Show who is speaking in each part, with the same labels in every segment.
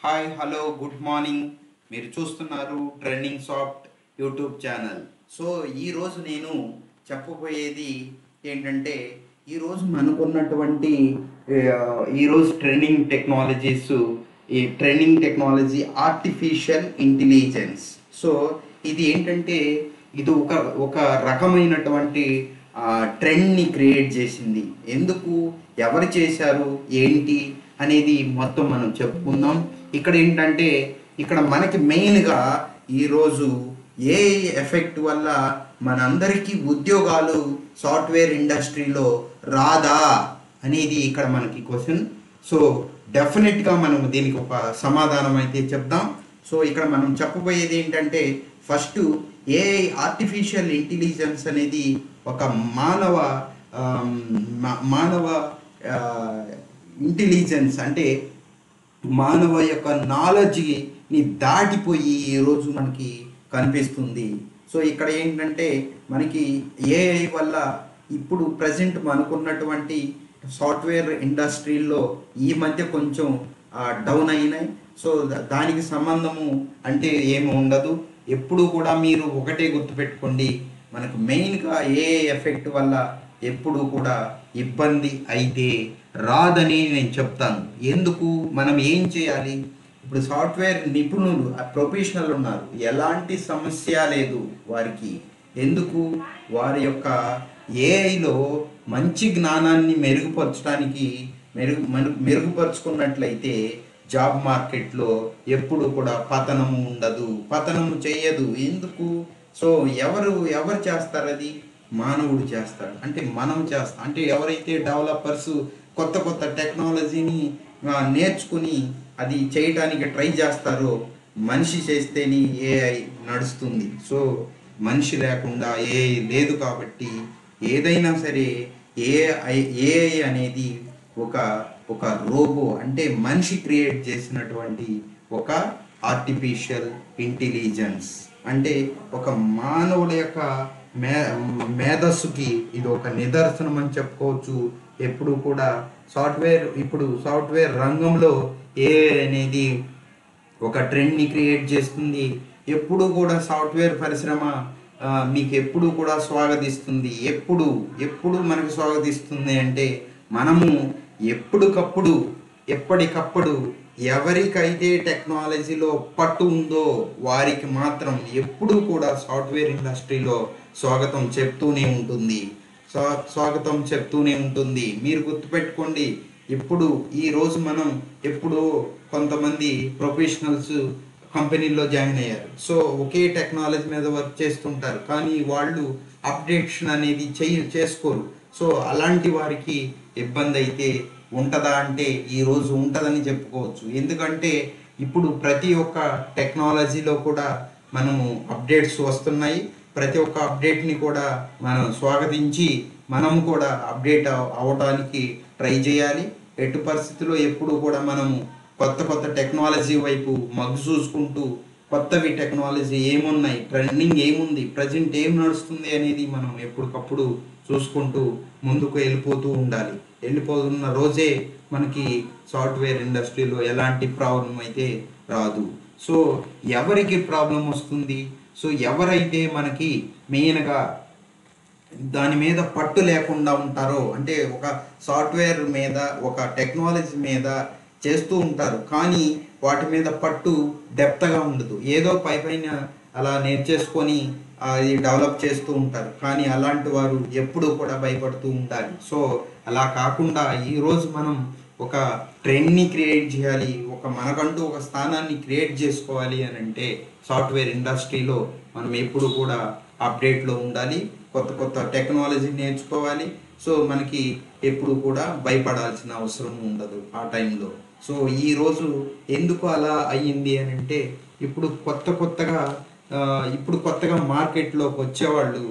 Speaker 1: Hi hello good morning. మీరు చూస్తున్నారు trending soft YouTube channel. So ఈరోజు నేను చెప్పబోయేది ఏంటంటే ఈరోజు మనకున్నటువంటి ఈరోజు trending technology artificial intelligence. So ఇది ఏంటంటే ఇది ఒక రకమైనటువంటి ట్రెండ్ని క్రియేట్ చేసింది. ఎందుకు, ఎవరు చేశారు, ఏంటి అనేది మొత్తం మనం చెప్పుకుందాం. ఇక్కడ ఏంటంటే ఇక్కడ మనకి మెయిన్గా ఈరోజు ఏఐ ఎఫెక్ట్ వల్ల మనందరికీ ఉద్యోగాలు సాఫ్ట్వేర్ ఇండస్ట్రీలో రాదా అనేది ఇక్కడ మనకి క్వశ్చన్. సో డెఫినెట్గా మనం దీనికి ఒక సమాధానం అయితే చెప్దాం. సో ఇక్కడ మనం చెప్పబోయేది ఏంటంటే ఫస్ట్ ఏఐ ఆర్టిఫిషియల్ ఇంటెలిజెన్స్ అనేది ఒక మానవ ఇంటెలిజెన్స్ అంటే మానవ యొక్క నాలెడ్జ్ని దాటిపోయి ఈరోజు మనకి కనిపిస్తుంది. సో ఇక్కడ ఏంటంటే మనకి ఏఐ వల్ల ఇప్పుడు ప్రజెంట్ మనకున్నటువంటి సాఫ్ట్వేర్ ఇండస్ట్రీల్లో ఈ మధ్య కొంచెం డౌన్ అయినాయి. సో దానికి సంబంధము అంటే ఏమి ఉండదు. ఎప్పుడు కూడా మీరు ఒకటే గుర్తుపెట్టుకోండి, మనకు మెయిన్గా ఏఐ ఎఫెక్ట్ వల్ల ఎప్పుడు కూడా ఇబ్బంది అయితే రాదని నేను చెప్తాను. ఎందుకు, మనం ఏం చేయాలి, ఇప్పుడు సాఫ్ట్వేర్ నిపుణులు ప్రొఫెషనల్ ఉన్నారు, ఎలాంటి సమస్య లేదు వారికి. ఎందుకు, వారి యొక్క ఏఐలో మంచి జ్ఞానాన్ని మెరుగుపరుచుకున్నట్లయితే జాబ్ మార్కెట్లో ఎప్పుడు కూడా పతనము ఉండదు, పతనము చేయదు. ఎందుకు, సో ఎవరు చేస్తారు, అది మానవుడు చేస్తాడు. అంటే మనం చేస్తాం, అంటే ఎవరైతే డెవలపర్స్ కొత్త టెక్నాలజీని నేర్చుకుని అది చేయటానికి ట్రై చేస్తారో, మనిషి చేస్తేనే ఏఐ నడుస్తుంది. సో మనిషి లేకుండా ఏఐ లేదు. కాబట్టి ఏదైనా సరే ఏఐ అనేది ఒక రోబో, అంటే మనిషి క్రియేట్ చేసినటువంటి ఒక ఆర్టిఫిషియల్ ఇంటెలిజెన్స్. అంటే ఒక మానవుల యొక్క మేధస్సుకి ఇది ఒక నిదర్శనం అని చెప్పుకోవచ్చు. ఎప్పుడు కూడా సాఫ్ట్వేర్ రంగంలో ఏఐ అనేది ఒక ట్రెండ్ని క్రియేట్ చేస్తుంది. ఎప్పుడు కూడా సాఫ్ట్వేర్ పరిశ్రమ మీకు ఎప్పుడు కూడా స్వాగతిస్తుంది. ఎప్పుడు మనకు స్వాగతిస్తుంది అంటే మనము ఎప్పటికప్పుడు ఎవరికైతే టెక్నాలజీలో పట్టు ఉందో వారికి మాత్రం ఎప్పుడు కూడా సాఫ్ట్వేర్ ఇండస్ట్రీలో స్వాగతం చెప్తూనే ఉంటుంది. మీరు గుర్తుపెట్టుకోండి, ఈరోజు మనం కొంతమంది ప్రొఫెషనల్స్ కంపెనీల్లో జాయిన్ అయ్యారు. సో ఒకే టెక్నాలజీ మీద వర్క్ చేస్తుంటారు, కానీ వాళ్ళు అప్డేషన్ అనేది చేసుకోరు. సో అలాంటి వారికి ఇబ్బంది అయితే ఉంటుందా అంటే ఈరోజు ఉంటుందని చెప్పుకోవచ్చు. ఎందుకంటే ఇప్పుడు ప్రతి ఒక్క టెక్నాలజీలో కూడా మనము అప్డేట్స్ వస్తున్నాయి. ప్రతి ఒక్క అప్డేట్ని కూడా మనం స్వాగతించి మనం కూడా అప్డేట్ అవ్వడానికి ట్రై చేయాలి. ఎటు పరిస్థితుల్లో ఎప్పుడు కూడా మనము కొత్త టెక్నాలజీ వైపు మగ్గు చూసుకుంటూ కొత్తవి టెక్నాలజీ ఏమున్నాయి, ట్రెండింగ్ ఏముంది, ప్రజెంట్ ఏం నడుస్తుంది అనేది మనం ఎప్పటికప్పుడు చూసుకుంటూ ముందుకు వెళ్ళిపోతున్న రోజే మనకి సాఫ్ట్వేర్ ఇండస్ట్రీలో ఎలాంటి ప్రాబ్లం అయితే రాదు. సో ఎవరికి ప్రాబ్లం వస్తుంది, సో ఎవరైతే మనకి మెయిన్గా దాని మీద పట్టు లేకుండా ఉంటారో, అంటే ఒక సాఫ్ట్వేర్ మీద ఒక టెక్నాలజీ మీద చేస్తూ ఉంటారు, కానీ వాటి మీద పట్టు డెప్త్గా ఉండదు. ఏదో పైన అలా నేర్చేసుకొని అది డెవలప్ చేస్తూ ఉంటారు, కానీ అలాంటి వారు ఎప్పుడూ కూడా భయపడుతూ ఉండాలి. సో అలా కాకుండా ఈరోజు మనం ఒక ట్రెండ్ని క్రియేట్ చేయాలి, మనకంటూ ఒక స్థానాన్ని క్రియేట్ చేసుకోవాలి అని అంటే సాఫ్ట్వేర్ ఇండస్ట్రీలో మనం ఎప్పుడు కూడా అప్డేట్లో ఉండాలి, కొత్త టెక్నాలజీ నేర్చుకోవాలి. సో మనకి ఎప్పుడు కూడా భయపడాల్సిన అవసరం ఉండదు ఆ టైంలో. సో ఈరోజు ఎందుకు అలా అయ్యింది అని అంటే ఇప్పుడు కొత్తగా మార్కెట్లోకి వచ్చేవాళ్ళు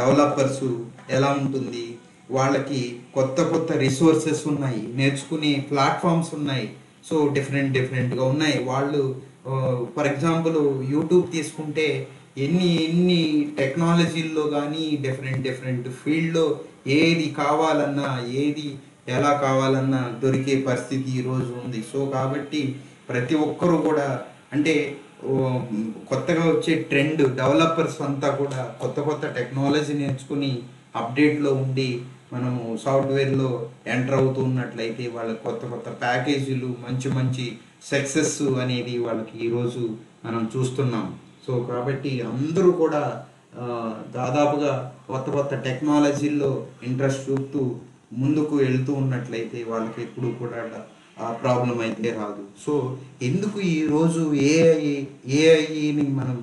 Speaker 1: డెవలపర్స్ ఎలా ఉంటుంది, వాళ్ళకి కొత్త రిసోర్సెస్ ఉన్నాయి, నేర్చుకునే ప్లాట్ఫామ్స్ ఉన్నాయి. సో డిఫరెంట్గా ఉన్నాయి. వాళ్ళు ఫర్ ఎగ్జాంపుల్ యూట్యూబ్ తీసుకుంటే ఎన్ని టెక్నాలజీల్లో కానీ డిఫరెంట్ ఫీల్డ్లో ఏది కావాలన్నా ఎలా కావాలన్నా దొరికే పరిస్థితి ఈరోజు ఉంది. సో కాబట్టి ప్రతి ఒక్కరు కూడా అంటే ఓ, కొత్తగా వచ్చే ట్రెండ్ డెవలపర్స్ అంతా కూడా కొత్త కొత్త టెక్నాలజీ నేర్చుకుని అప్డేట్లో ఉండి మనము సాఫ్ట్వేర్లో ఎంటర్ అవుతున్నట్లయితే వాళ్ళకి కొత్త కొత్త ప్యాకేజీలు మంచి మంచి సక్సెస్ అనేది వాళ్ళకి ఈరోజు మనం చూస్తున్నాం. సో కాబట్టి అందరూ కూడా ఆ, దాదాపుగా కొత్త కొత్త టెక్నాలజీల్లో ఇంట్రెస్ట్ చూపుతూ ముందుకు వెళ్తూ ఉన్నట్లయితే వాళ్ళకి ఎప్పుడు కూడా ఆ ప్రాబ్లం అయితే రాదు. సో ఎందుకు ఈరోజు ఏఐని మనం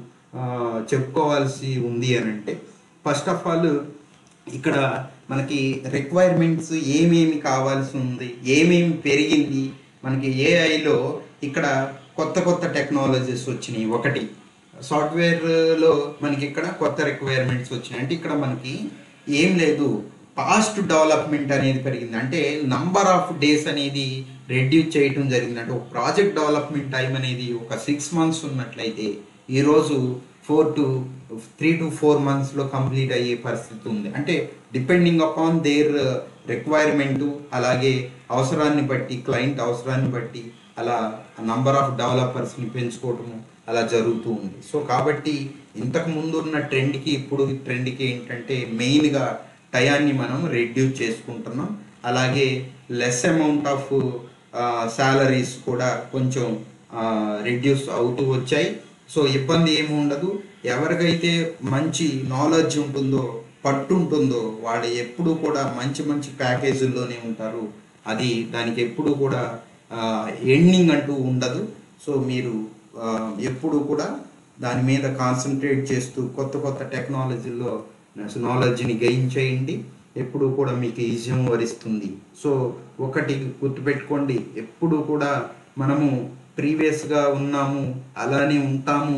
Speaker 1: చెప్పుకోవాల్సి ఉంది అని అంటే, ఫస్ట్ ఆఫ్ ఆల్ ఇక్కడ మనకి రిక్వైర్మెంట్స్ ఏమేమి కావాల్సి ఉంది, ఏమేమి పెరిగింది మనకి ఏఐలో. ఇక్కడ కొత్త కొత్త టెక్నాలజీస్ వచ్చినాయి. ఒకటి సాఫ్ట్వేర్లో మనకి ఇక్కడ కొత్త రిక్వైర్మెంట్స్ వచ్చినాయి. అంటే ఇక్కడ మనకి ఏం లేదు, ఫాస్ట్ డెవలప్మెంట్ అనేది పెరిగింది. అంటే నంబర్ ఆఫ్ డేస్ అనేది రెడ్యూస్ చేయటం జరిగింది. అంటే ఒక ప్రాజెక్ట్ డెవలప్మెంట్ టైం అనేది ఒక 6 months ఉన్నట్లయితే ఈరోజు 3 to 4 monthsలో కంప్లీట్ అయ్యే పరిస్థితి ఉంది. అంటే డిపెండింగ్ అపాన్ దేర్ రిక్వైర్మెంటు, అలాగే అవసరాన్ని బట్టి, క్లయింట్ అవసరాన్ని బట్టి అలా నంబర్ ఆఫ్ డెవలపర్స్ని పెంచుకోవటము అలా జరుగుతూ ఉంది. సో కాబట్టి ఇంతకు ముందు ఉన్న ట్రెండ్కి ఇప్పుడు ట్రెండ్కి ఏంటంటే మెయిన్గా టయాన్ని మనం రెడ్యూస్ చేసుకుంటున్నాం. అలాగే లెస్ అమౌంట్ ఆఫ్ శాలరీస్ కూడా కొంచెం రెడ్యూస్ అవుతూ వచ్చాయి. సో ఇబ్బంది ఏమి ఉండదు. ఎవరికైతే మంచి నాలెడ్జ్ ఉంటుందో, పట్టు ఉంటుందో వాళ్ళు ఎప్పుడు కూడా మంచి మంచి ప్యాకేజీల్లోనే ఉంటారు. అది దానికి ఎప్పుడు కూడా ఎండింగ్ అంటూ ఉండదు. సో మీరు ఎప్పుడు కూడా దాని మీద కాన్సన్ట్రేట్ చేస్తూ కొత్త కొత్త టెక్నాలజీలో నాలెడ్జ్ని గెయిన్ చేయండి. ఎప్పుడు కూడా మీకు ఈజీ వరిస్తుంది. సో ఒకటి గుర్తుపెట్టుకోండి, ఎప్పుడు కూడా మనము ప్రీవియస్గా ఉన్నాము అలానే ఉంటాము,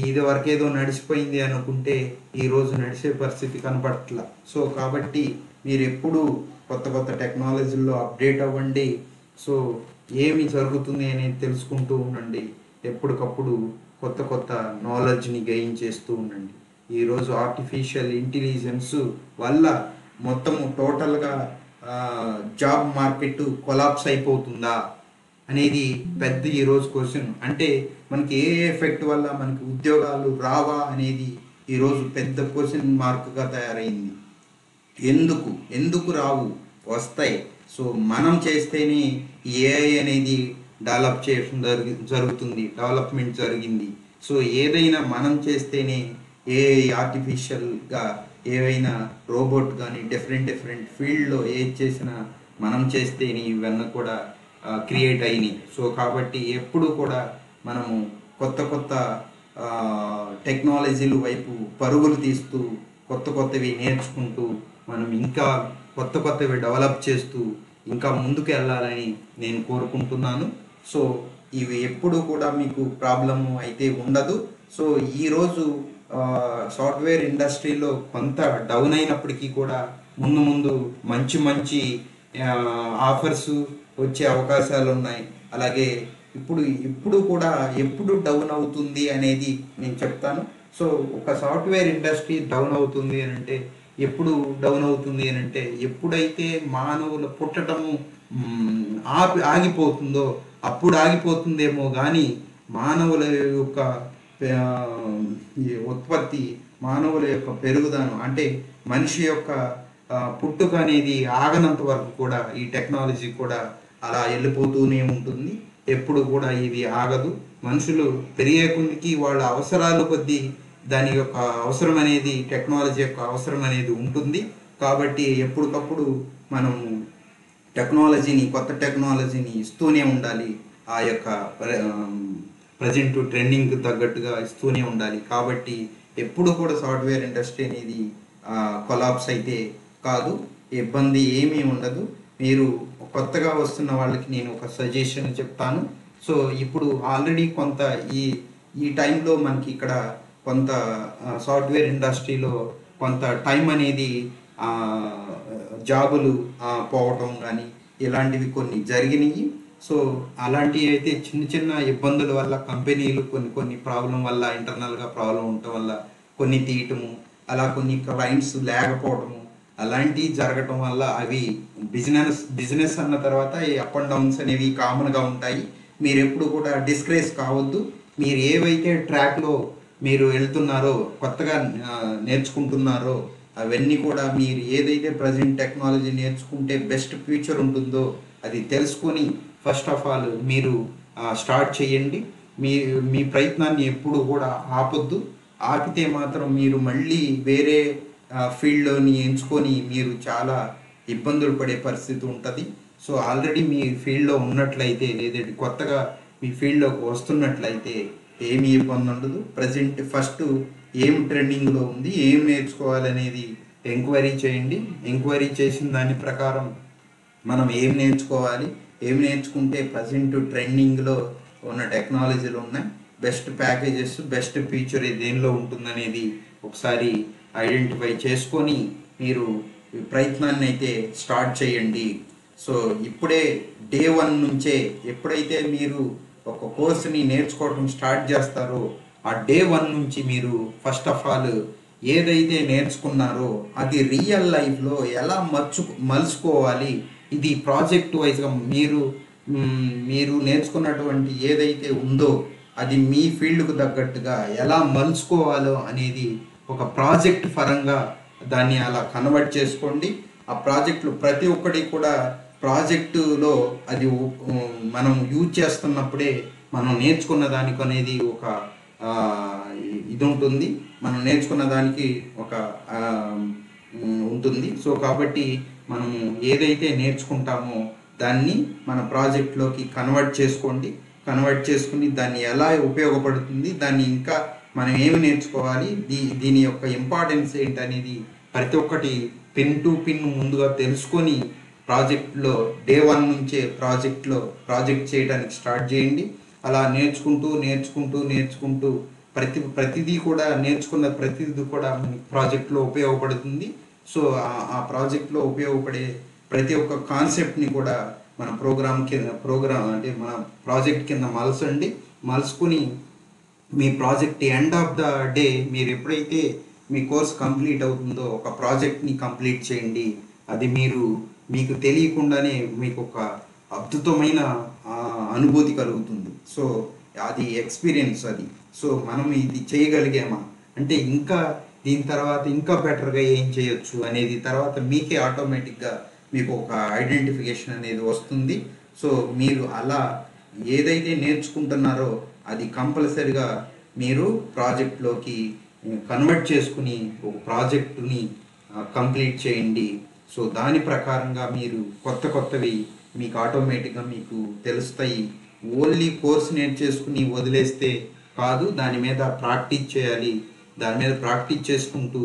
Speaker 1: ఇది వరకేదో నడిచిపోయింది అనుకుంటే ఈరోజు నడిచే పరిస్థితి కనపడట్లా. సో కాబట్టి మీరు ఎప్పుడు కొత్త కొత్త టెక్నాలజీల్లో అప్డేట్ అవ్వండి. సో ఏమి జరుగుతుంది అనేది తెలుసుకుంటూ ఉండండి. ఎప్పటికప్పుడు కొత్త కొత్త నాలెడ్జ్ని గెయిన్ చేస్తూ ఉండండి. ఈరోజు ఆర్టిఫిషియల్ ఇంటెలిజెన్స్ వల్ల మొత్తము టోటల్గా జాబ్ మార్కెట్ కొలాప్స్ అయిపోతుందా అనేది పెద్ద ఈరోజు క్వశ్చన్. అంటే మనకి ఏ ఎఫెక్ట్ వల్ల మనకి ఉద్యోగాలు రావా అనేది ఈరోజు పెద్ద క్వశ్చన్ మార్క్గా తయారైంది. ఎందుకు రావు, వస్తాయి. సో మనం చేస్తేనే ఏఐ అనేది డెవలప్ చేయడం జరుగుతుంది, డెవలప్మెంట్ జరిగింది. సో ఏదైనా మనం చేస్తేనే ఏఐ ఆర్టిఫిషియల్గా ఏవైనా రోబోట్ కానీ డిఫరెంట్ ఫీల్డ్లో ఏది చేసినా మనం చేస్తేనే ఇవన్నీ కూడా క్రియేట్ అయినాయి. సో కాబట్టి ఎప్పుడు కూడా మనము కొత్త టెక్నాలజీల వైపు పరుగులు తీస్తూ కొత్తవి నేర్చుకుంటూ మనం ఇంకా కొత్తవి డెవలప్ చేస్తూ ఇంకా ముందుకు వెళ్ళాలని నేను కోరుకుంటున్నాను. సో ఇవి ఎప్పుడు కూడా మీకు ప్రాబ్లము అయితే ఉండదు. సో ఈరోజు సాఫ్ట్వేర్ ఇండస్ట్రీలో కొంత డౌన్ అయినప్పటికీ కూడా ముందు మంచి ఆఫర్స్ వచ్చే అవకాశాలు ఉన్నాయి. అలాగే ఇప్పుడు కూడా ఎప్పుడు డౌన్ అవుతుంది అనేది నేను చెప్తాను. సో ఒక సాఫ్ట్వేర్ ఇండస్ట్రీ డౌన్ అవుతుంది అని అంటే, ఎప్పుడు డౌన్ అవుతుంది అని అంటే, ఎప్పుడైతే మానవులు పుట్టడము ఆగిపోతుందో అప్పుడు ఆగిపోతుందేమో కానీ మానవుల యొక్క ఉత్పత్తి, మానవుల యొక్క పెరుగుదనం, అంటే మనిషి యొక్క పుట్టుక అనేది ఆగనంత వరకు కూడా ఈ టెక్నాలజీ కూడా అలా వెళ్ళిపోతూనే ఉంటుంది. ఎప్పుడు కూడా ఇది ఆగదు. మనుషులు పెరిగే కొద్దికి వాళ్ళ అవసరాలు కొద్దీ దాని యొక్క అవసరం అనేది, టెక్నాలజీ యొక్క అవసరం అనేది ఉంటుంది. కాబట్టి ఎప్పటికప్పుడు మనం కొత్త టెక్నాలజీని ఇస్తూనే ఉండాలి. ఆ యొక్క ప్రజెంట్ ట్రెండింగ్కి తగ్గట్టుగా ఇస్తూనే ఉండాలి. కాబట్టి ఎప్పుడు కూడా సాఫ్ట్వేర్ ఇండస్ట్రీ అనేది కొలాప్స్ అయితే కాదు, ఇబ్బంది ఏమీ ఉండదు. మీరు కొత్తగా వస్తున్న వాళ్ళకి నేను ఒక సజెషన్ చెప్తాను. సో ఇప్పుడు ఆల్రెడీ కొంత ఈ టైంలో మనకి ఇక్కడ కొంత సాఫ్ట్వేర్ ఇండస్ట్రీలో కొంత టైం అనేది జాబులు పోవటం కానీ ఇలాంటివి కొన్ని జరిగినాయి. సో అలాంటివి అయితే చిన్న ఇబ్బందుల వల్ల కంపెనీలు కొన్ని ప్రాబ్లం వల్ల, ఇంటర్నల్గా ప్రాబ్లం ఉండటం వల్ల కొన్ని తీయటము, అలా కొన్ని క్లయింట్స్ లేకపోవటము, అలాంటివి జరగటం వల్ల అవి బిజినెస్ అన్న తర్వాత ఈ అప్ అండ్ డౌన్స్ అనేవి కామన్గా ఉంటాయి. మీరు ఎప్పుడు కూడా డిస్కరేజ్ కావద్దు. మీరు ఏవైతే ట్రాక్లో మీరు వెళ్తున్నారో, కొత్తగా నేర్చుకుంటున్నారో, అవన్నీ కూడా మీరు ఏదైతే ప్రజెంట్ టెక్నాలజీ నేర్చుకుంటే బెస్ట్ ఫ్యూచర్ ఉంటుందో అది తెలుసుకొని ఫస్ట్ ఆఫ్ ఆల్ మీరు స్టార్ట్ చేయండి. మీ మీ ప్రయత్నాన్ని ఎప్పుడు కూడా ఆపొద్దు. ఆపితే మాత్రం మీరు మళ్ళీ వేరే ఫీల్డ్లోని ఎంచుకొని మీరు చాలా ఇబ్బందులు పడే పరిస్థితి ఉంటుంది. సో ఆల్రెడీ మీ ఫీల్డ్లో ఉన్నట్లయితే, లేదంటే కొత్తగా మీ ఫీల్డ్లోకి వస్తున్నట్లయితే ఏమీ ఇబ్బంది ఉండదు. ప్రజెంట్ ఫస్ట్ ఏం ట్రెండింగ్లో ఉంది, ఏం నేర్చుకోవాలనేది ఎంక్వైరీ చేయండి. ఎంక్వైరీ చేసిన దాని ప్రకారం మనం ఏం నేర్చుకోవాలి, ఏం నేర్చుకుంటే ప్రజెంట్ ట్రెండింగ్లో ఉన్న టెక్నాలజీలు ఉన్నాయి, బెస్ట్ ప్యాకేజెస్, బెస్ట్ ఫీచర్ దేనిలో ఉంటుందనేది ఒకసారి ఐడెంటిఫై చేసుకొని మీరు ప్రయత్నాన్ని అయితే స్టార్ట్ చేయండి. సో ఇప్పుడే డే 1 నుంచే ఎప్పుడైతే మీరు ఒక కోర్సుని నేర్చుకోవడం స్టార్ట్ చేస్తారో ఆ డే 1 నుంచి మీరు ఫస్ట్ ఆఫ్ ఆల్ ఏదైతే నేర్చుకున్నారో అది రియల్ లైఫ్లో ఎలా మలుచుకోవాలి, ఇది ప్రాజెక్ట్ వైజ్గా మీరు నేర్చుకున్నటువంటి ఏదైతే ఉందో అది మీ ఫీల్డ్కు తగ్గట్టుగా ఎలా మలుచుకోవాలో అనేది ఒక ప్రాజెక్ట్ పరంగా దాన్ని అలా కన్వర్ట్ చేసుకోండి. ఆ ప్రాజెక్టులు ప్రతి ఒక్కటి కూడా ప్రాజెక్టులో అది మనం యూజ్ చేస్తున్నప్పుడే మనం నేర్చుకున్న దానికి అనేది ఒక ఇది ఉంటుంది, మనం నేర్చుకున్న దానికి ఒక ఉంటుంది. సో కాబట్టి మనము ఏదైతే నేర్చుకుంటామో దాన్ని మన ప్రాజెక్ట్లోకి కన్వర్ట్ చేసుకోండి. కన్వర్ట్ చేసుకుని దాన్ని ఎలా ఉపయోగపడుతుంది, దాన్ని ఇంకా మనం ఏమి నేర్చుకోవాలి, దీని యొక్క ఇంపార్టెన్స్ ఏంటనేది ప్రతి ఒక్కటి పిన్ టు పిన్ ముందుగా తెలుసుకొని ప్రాజెక్ట్లో డే 1 నుంచే ప్రాజెక్ట్ చేయడానికి స్టార్ట్ చేయండి. అలా నేర్చుకుంటూ ప్రతిదీ కూడా నేర్చుకున్న ప్రతిదీ కూడా మనకి ప్రాజెక్ట్లో ఉపయోగపడుతుంది. సో ఆ ప్రాజెక్ట్లో ఉపయోగపడే ప్రతి ఒక్క కాన్సెప్ట్ని కూడా మన ప్రోగ్రామ్ అంటే మన ప్రాజెక్ట్ కింద మలుసుకుని మీ project end of the day మీరు ఎప్పుడైతే మీ కోర్స్ కంప్లీట్ అవుతుందో ఒక ప్రాజెక్ట్ని కంప్లీట్ చేయండి. అది మీకు తెలియకుండానే మీకు ఒక అద్భుతమైన అనుభూతి కలుగుతుంది. సో అది ఎక్స్పీరియన్స్ అది. సో మనం ఇది చేయగలిగామా అంటే ఇంకా దీని తర్వాత ఇంకా బెటర్గా ఏం చేయొచ్చు అనేది తర్వాత మీకే ఆటోమేటిక్గా మీకు ఒక ఐడెంటిఫికేషన్ అనేది వస్తుంది. సో మీరు అలా ఏదైతే నేర్చుకుంటున్నారో అది కంపల్సరిగా మీరు ప్రాజెక్ట్లోకి కన్వర్ట్ చేసుకుని ఒక ప్రాజెక్టుని కంప్లీట్ చేయండి. సో దాని ప్రకారంగా మీరు కొత్తవి మీకు ఆటోమేటిక్గా మీకు తెలుస్తాయి. ఓన్లీ కోర్స్ నేర్చేసుకుని వదిలేస్తే కాదు, దాని మీద ప్రాక్టీస్ చేయాలి. దాని మీద ప్రాక్టీస్ చేసుకుంటూ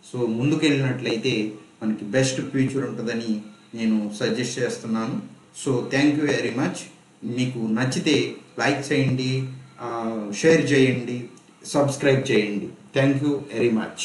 Speaker 1: సో ముందుకెళ్ళినట్లయితే మనకి బెస్ట్ ఫ్యూచర్ ఉంటుందని నేను సజెస్ట్ చేస్తున్నాను. So thank you very much. మీకు నచ్చితే లైక్ చేయండి, షేర్ చేయండి, సబ్స్క్రైబ్ చేయండి. Thank you very much.